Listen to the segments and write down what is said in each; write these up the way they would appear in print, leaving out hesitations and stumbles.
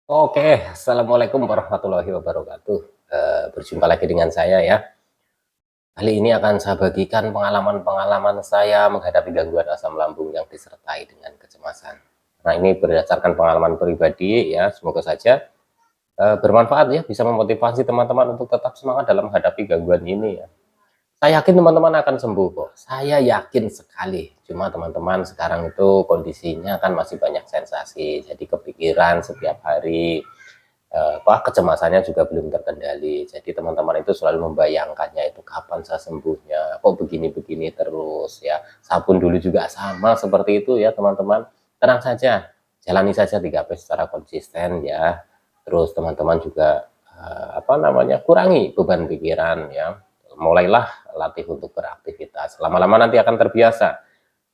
Oke, assalamualaikum warahmatullahi wabarakatuh. Berjumpa lagi dengan saya ya. Kali ini akan saya bagikan pengalaman-pengalaman saya menghadapi gangguan asam lambung yang disertai dengan kecemasan. Nah, ini berdasarkan pengalaman pribadi ya. Semoga saja bermanfaat ya, bisa memotivasi teman-teman untuk tetap semangat dalam menghadapi gangguan ini ya. Saya yakin teman-teman akan sembuh kok. Saya yakin sekali. Cuma teman-teman sekarang itu kondisinya kan masih banyak sensasi. Jadi kepikiran setiap hari, kecemasannya juga belum terkendali. Jadi teman-teman itu selalu membayangkannya itu kapan saya sembuhnya, kok begini-begini terus ya. Sabun dulu juga sama seperti itu ya teman-teman. Tenang saja, jalani saja 3P secara konsisten ya. Terus teman-teman juga kurangi beban pikiran ya. Mulailah latih untuk beraktivitas. Lama-lama nanti akan terbiasa.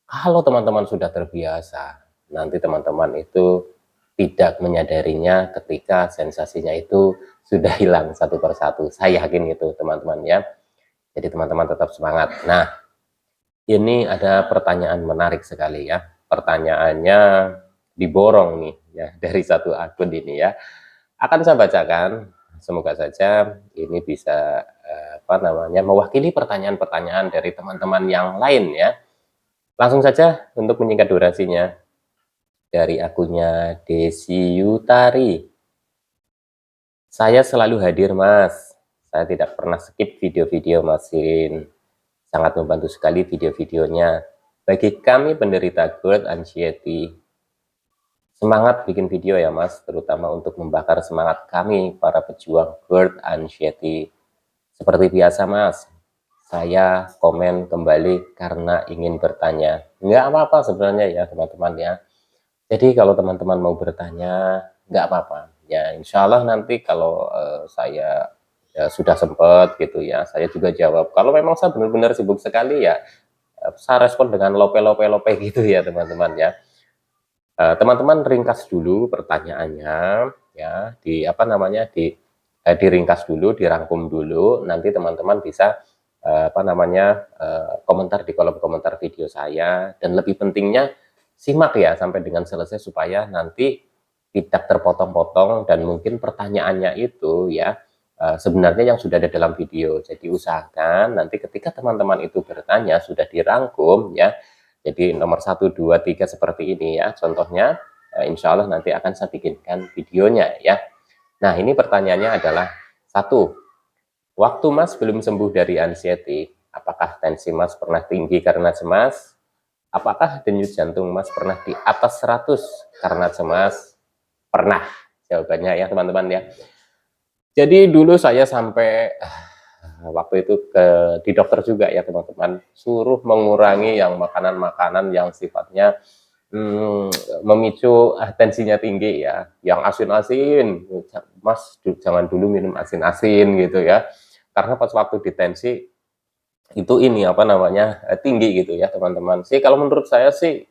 Kalau teman-teman sudah terbiasa, nanti teman-teman itu tidak menyadarinya ketika sensasinya itu sudah hilang satu persatu. Saya yakin itu teman-teman ya. Jadi teman-teman tetap semangat. Nah, ini ada pertanyaan menarik sekali ya. Pertanyaannya diborong nih ya dari satu akun ini ya. Akan saya bacakan. Semoga saja ini bisa mewakili pertanyaan-pertanyaan dari teman-teman yang lain ya. Langsung saja untuk menyingkat durasinya dari akunnya Desi Yutari. Saya selalu hadir Mas. Saya tidak pernah skip video-video Masin. Sangat membantu sekali video-videonya. Bagi kami penderita GERD anxiety, semangat bikin video ya Mas, terutama untuk membakar semangat kami para pejuang GERD anxiety. Seperti biasa Mas, saya komen kembali karena ingin bertanya. Nggak apa-apa sebenarnya ya teman-teman ya. Jadi kalau teman-teman mau bertanya, nggak apa-apa. Ya insya Allah nanti kalau saya ya, sudah sempat gitu ya, saya juga jawab. Kalau memang saya benar-benar sibuk sekali ya, saya respon dengan lope-lope-lope gitu ya teman-teman ya. Teman-teman ringkas dulu pertanyaannya ya, diringkas dulu, dirangkum dulu, nanti teman-teman bisa komentar di kolom komentar video saya, dan lebih pentingnya simak ya sampai dengan selesai supaya nanti tidak terpotong-potong dan mungkin pertanyaannya itu ya sebenarnya yang sudah ada dalam video. Jadi usahakan nanti ketika teman-teman itu bertanya sudah dirangkum ya. Jadi nomor 1, 2, 3 seperti ini ya. Contohnya insya Allah nanti akan saya bikinkan videonya ya. Nah ini pertanyaannya adalah, satu, waktu Mas belum sembuh dari anxiety, apakah tensi Mas pernah tinggi karena cemas? Apakah denyut jantung Mas pernah di atas 100 karena cemas? Pernah, jawabannya ya teman-teman ya. Jadi dulu saya sampai waktu itu di dokter juga ya teman-teman, suruh mengurangi yang makanan-makanan yang sifatnya memicu tensinya tinggi ya, yang asin-asin. Mas jangan dulu minum asin-asin gitu ya, karena pas waktu di tensi itu tinggi gitu ya teman-teman sih. Kalau menurut saya sih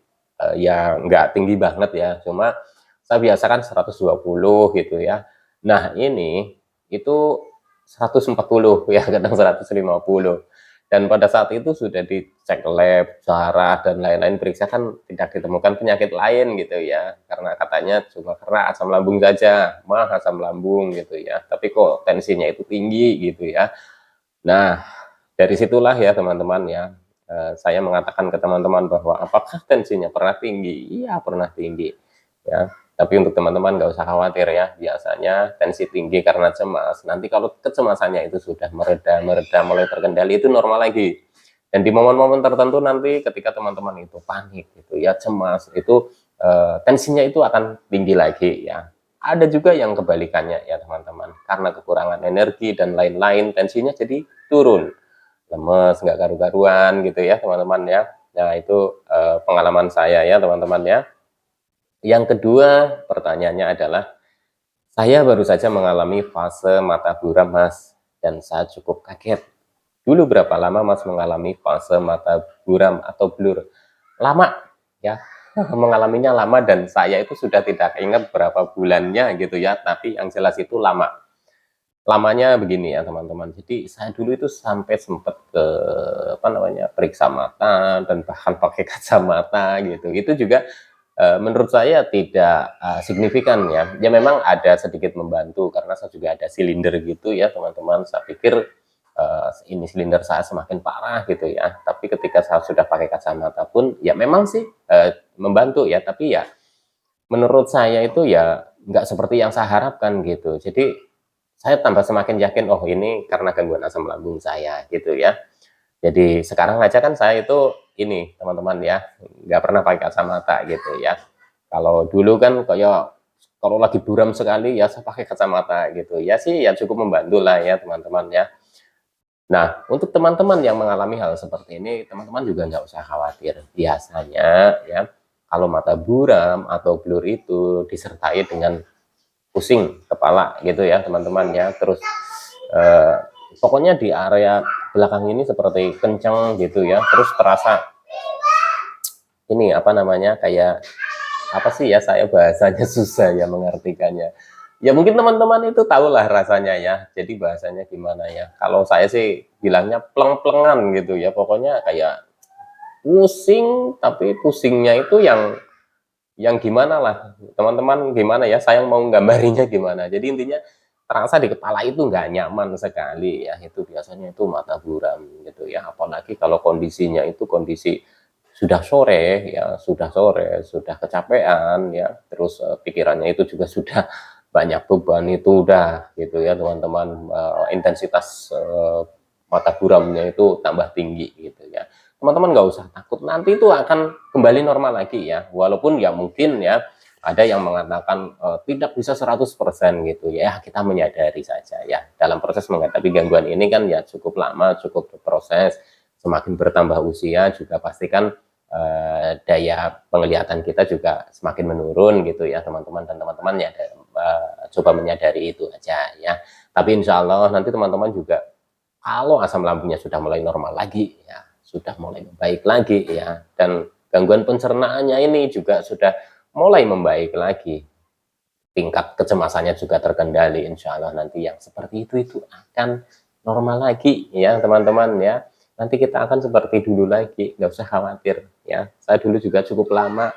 ya nggak tinggi banget ya, cuma saya biasakan 120 gitu ya. Nah ini itu 140 ya, kadang 150. Dan pada saat itu sudah dicek lab, darah dan lain-lain, periksa kan tidak ditemukan penyakit lain gitu ya. Karena katanya cuma karena asam lambung saja, asam lambung gitu ya. Tapi kok tensinya itu tinggi gitu ya. Nah, dari situlah ya teman-teman ya, saya mengatakan ke teman-teman bahwa apakah tensinya pernah tinggi? Iya pernah tinggi ya. Tapi untuk teman-teman nggak usah khawatir ya, biasanya tensi tinggi karena cemas. Nanti kalau kecemasannya itu sudah mereda, mulai terkendali, itu normal lagi. Dan di momen-momen tertentu nanti ketika teman-teman itu panik gitu ya, cemas, itu tensinya itu akan tinggi lagi ya. Ada juga yang kebalikannya ya teman-teman, karena kekurangan energi dan lain-lain, tensinya jadi turun, lemes, nggak karu-karuan gitu ya teman-teman ya. Nah itu pengalaman saya ya teman-teman ya. Yang kedua pertanyaannya adalah, saya baru saja mengalami fase mata buram Mas, dan saya cukup kaget. Dulu berapa lama Mas mengalami fase mata buram atau blur? Lama ya, mengalaminya lama, dan saya itu sudah tidak ingat berapa bulannya gitu ya, tapi yang jelas itu lama. Lamanya begini ya teman-teman, jadi saya dulu itu sampai sempat ke periksa mata dan bahkan pakai kacamata gitu. Itu juga menurut saya tidak signifikan ya. Ya memang ada sedikit membantu karena saya juga ada silinder gitu ya teman-teman. Saya pikir ini silinder saya semakin parah gitu ya. Tapi ketika saya sudah pakai kacamata pun ya memang sih membantu ya. Tapi ya menurut saya itu ya nggak seperti yang saya harapkan gitu. Jadi saya tambah semakin yakin, oh ini karena gangguan asam lambung saya gitu ya. Jadi sekarang aja kan saya itu ini teman-teman ya, nggak pernah pakai kacamata gitu ya. Kalau dulu kan kayak kalau lagi buram sekali ya saya pakai kacamata gitu. Ya sih ya cukup membantu lah ya teman-teman ya. Nah, untuk teman-teman yang mengalami hal seperti ini, teman-teman juga nggak usah khawatir. Biasanya ya, kalau mata buram atau blur itu disertai dengan pusing kepala gitu ya teman-teman ya. Terus eh, pokoknya di area belakang ini seperti kencang gitu ya. Terus terasa ini apa namanya kayak apa sih ya, saya bahasanya susah ya mengartikannya. Ya mungkin teman-teman itu tahulah rasanya ya. Jadi bahasanya gimana ya. Kalau saya sih bilangnya pleng-plengan gitu ya. Pokoknya kayak pusing, tapi pusingnya itu yang gimana lah. Teman-teman gimana ya, saya mau gambarinya gimana. Jadi intinya terasa di kepala itu nggak nyaman sekali ya. Itu biasanya itu mata buram gitu ya. Apalagi kalau kondisinya itu kondisi sudah sore, sudah kecapean ya, terus pikirannya itu juga sudah banyak beban, itu udah gitu ya teman-teman, intensitas mata buramnya itu tambah tinggi gitu ya. Teman-teman nggak usah takut, nanti itu akan kembali normal lagi ya, walaupun ya mungkin ya ada yang mengatakan tidak bisa 100% gitu ya, kita menyadari saja ya, dalam proses menghadapi gangguan ini kan ya cukup lama, cukup berproses, semakin bertambah usia juga pastikan daya penglihatan kita juga semakin menurun gitu ya teman-teman, dan teman-teman ya coba menyadari itu aja ya. Tapi insya Allah nanti teman-teman juga kalau asam lambungnya sudah mulai normal lagi ya, sudah mulai membaik lagi ya, dan gangguan pencernaannya ini juga sudah mulai membaik lagi, tingkat kecemasannya juga terkendali, insya Allah nanti yang seperti itu akan normal lagi ya teman-teman ya. Nanti kita akan seperti dulu lagi, nggak usah khawatir ya. Saya dulu juga cukup lama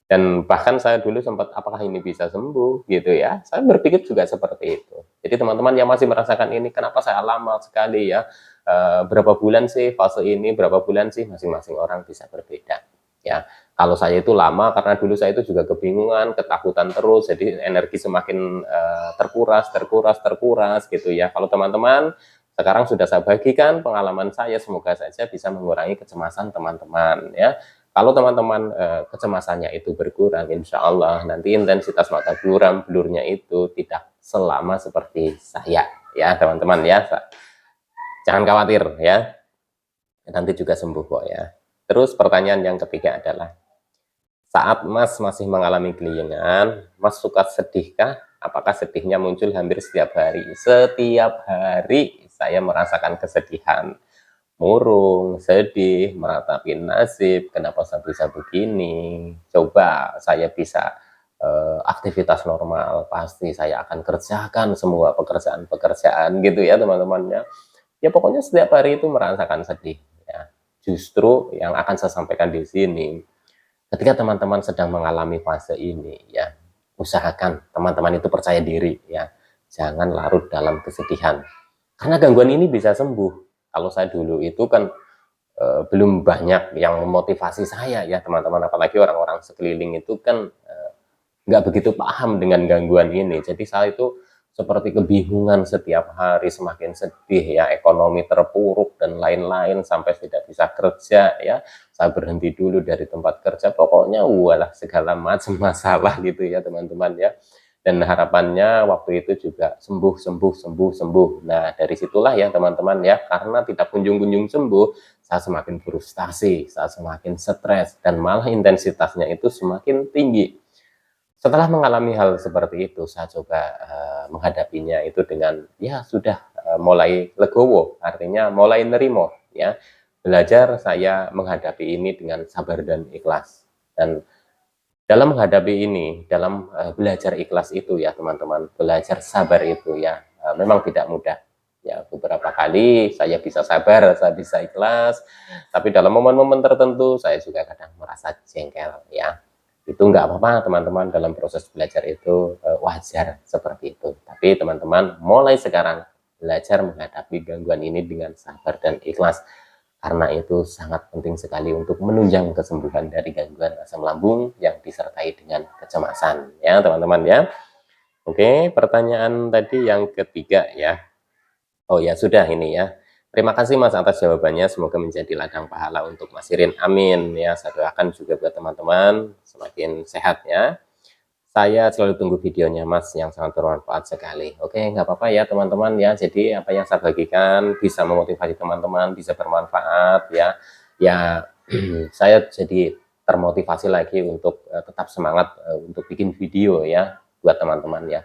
dan bahkan saya dulu sempat apakah ini bisa sembuh gitu ya. Saya berpikir juga seperti itu. Jadi teman-teman yang masih merasakan ini, kenapa saya lama sekali ya? Berapa bulan sih fase ini? Berapa bulan sih? Masing-masing orang bisa berbeda ya. Kalau saya itu lama karena dulu saya itu juga kebingungan, ketakutan terus, jadi energi semakin terkuras gitu ya. Kalau teman-teman sekarang sudah saya bagikan pengalaman saya, semoga saja bisa mengurangi kecemasan teman-teman ya. Kalau teman-teman kecemasannya itu berkurang, insya Allah nanti intensitas mata buram, blurnya itu tidak selama seperti saya ya teman-teman ya. Jangan khawatir ya, nanti juga sembuh kok ya. Terus pertanyaan yang ketiga adalah, saat Mas masih mengalami keliengan, Mas suka sedihkah? Apakah sedihnya muncul hampir setiap hari? Setiap hari saya merasakan kesedihan, murung, sedih, meratapi nasib, kenapa saya bisa begini? Coba saya bisa aktivitas normal, pasti saya akan kerjakan semua pekerjaan-pekerjaan gitu ya teman-teman ya. Ya pokoknya setiap hari itu merasakan sedih ya. Justru yang akan saya sampaikan di sini, ketika teman-teman sedang mengalami fase ini ya, usahakan teman-teman itu percaya diri ya. Jangan larut dalam kesedihan. Karena gangguan ini bisa sembuh. Kalau saya dulu itu kan belum banyak yang memotivasi saya ya teman-teman, apalagi orang-orang sekeliling itu kan nggak begitu paham dengan gangguan ini. Jadi saya itu seperti kebingungan setiap hari, semakin sedih ya, ekonomi terpuruk dan lain-lain sampai tidak bisa kerja ya. Saya berhenti dulu dari tempat kerja, pokoknya walah segala macam masalah gitu ya teman-teman ya. Dan harapannya waktu itu juga sembuh, sembuh, sembuh, sembuh. Nah dari situlah ya teman-teman ya, karena tidak kunjung-kunjung sembuh, saya semakin frustasi, saya semakin stres, dan malah intensitasnya itu semakin tinggi. Setelah mengalami hal seperti itu, saya coba menghadapinya itu dengan ya sudah mulai legowo, artinya mulai nerimo ya. Belajar saya menghadapi ini dengan sabar dan ikhlas. Dan dalam menghadapi ini, dalam belajar ikhlas itu ya teman-teman, belajar sabar itu ya memang tidak mudah. Ya beberapa kali saya bisa sabar, saya bisa ikhlas, tapi dalam momen-momen tertentu saya juga kadang merasa jengkel ya. Itu nggak apa-apa teman-teman, dalam proses belajar itu wajar seperti itu. Tapi teman-teman mulai sekarang belajar menghadapi gangguan ini dengan sabar dan ikhlas, karena itu sangat penting sekali untuk menunjang kesembuhan dari gangguan asam lambung yang disertai dengan kecemasan ya teman-teman ya. Oke, pertanyaan tadi yang ketiga ya. Oh ya sudah ini ya. Terima kasih Mas atas jawabannya, semoga menjadi ladang pahala untuk Mas Irin. Amin ya. Saya doakan juga buat teman-teman semakin sehat ya. Saya selalu tunggu videonya Mas yang sangat bermanfaat sekali. Oke, nggak apa-apa ya teman-teman ya. Jadi apa yang saya bagikan bisa memotivasi teman-teman, bisa bermanfaat ya. Ya, saya jadi termotivasi lagi untuk tetap semangat untuk bikin video ya buat teman-teman ya.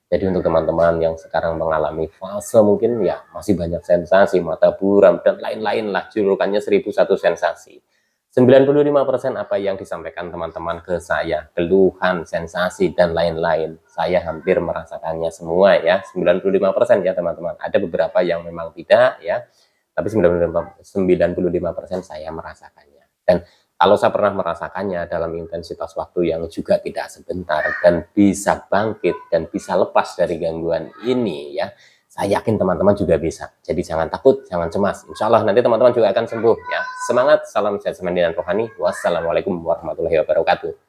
Jadi untuk teman-teman yang sekarang mengalami fase mungkin ya masih banyak sensasi, mata buram, dan lain-lain lah, julukannya 1001 sensasi. 95% apa yang disampaikan teman-teman ke saya, keluhan, sensasi, dan lain-lain, saya hampir merasakannya semua ya, 95% ya teman-teman. Ada beberapa yang memang tidak ya, tapi 95% saya merasakannya. Dan kalau saya pernah merasakannya dalam intensitas waktu yang juga tidak sebentar dan bisa bangkit dan bisa lepas dari gangguan ini ya, saya yakin teman-teman juga bisa. Jadi jangan takut, jangan cemas. Insya Allah nanti teman-teman juga akan sembuh ya. Semangat, salam sehat semandi dan rohani. Wassalamualaikum warahmatullahi wabarakatuh.